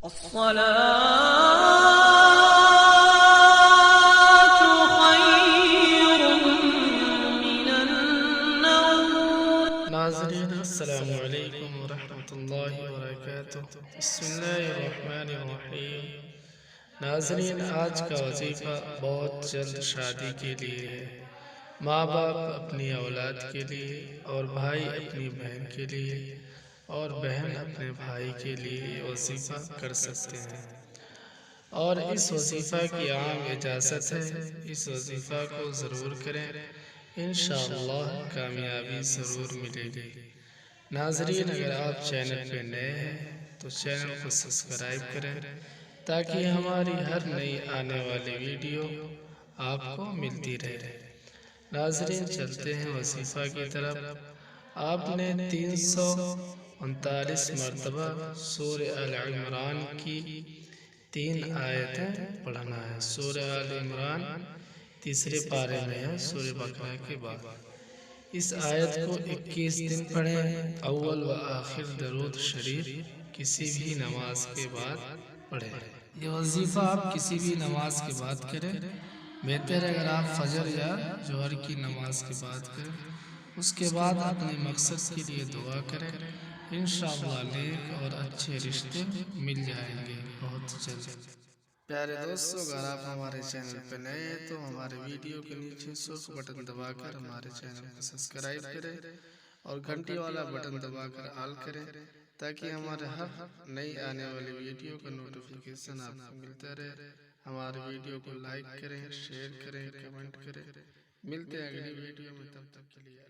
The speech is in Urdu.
الصلاة خير من النوم. ناظرین السلام علیکم ورحمۃ اللہ وبرکاتہ. بسم اللہ الرحمن الرحیم. ناظرین، آج کا وظیفہ بہت جلد شادی کے لیے ہے. ماں باپ اپنی اولاد کے لیے، اور بھائی اپنی بہن کے لیے، اور بہن اپنے بھائی کے لیے یہ وظیفہ کر سکتے ہیں، اور اس وظیفہ کی عام اجازت ہے. اس وظیفہ کو ضرور کریں، انشاءاللہ کامیابی ضرور ملے گی. ناظرین، اگر آپ چینل پہ نئے ہیں تو چینل کو سبسکرائب کریں تاکہ ہماری ہر نئی آنے والی ویڈیو آپ کو ملتی رہے. ناظرین، چلتے ہیں وظیفہ کی طرف. آپ نے 339 مرتبہ سورہ آل عمران کی 3 آیتیں پڑھنا ہے. سورہ آل عمران تیسرے پارے میں ہے، سورہ بقرہ کے بعد. اس آیت کو 21 دن پڑھیں. اول و آخر درود شریف کسی بھی نماز کے بعد پڑھیں. یہ وظیفہ آپ کسی بھی نماز کے بعد کریں. بہتر ہے اگر آپ فجر یا ظہر کی نماز کے بعد کریں. اس کے بعد اپنے مقصد کے لیے دعا کریں. انشاءاللہ نیک اور اچھے رشتے مل جائیں گے بہت جلد. پیارے دوستو، اگر آپ ہمارے چینل پہ نئے ہیں تو ہمارے ویڈیو کے نیچے سرخ بٹن دبا کر ہمارے چینل کو سبسکرائب کریں اور گھنٹی والا بٹن دبا کر آل کریں تاکہ ہمارے ہر نئی آنے والی ویڈیو کا نوٹیفیکیشن آپ کو ملتا رہے. ہمارے ویڈیو کو لائک کریں، شیئر کریں، کمنٹ کریں. ملتے ہیں اگلی ویڈیو میں، تب تک کے لیے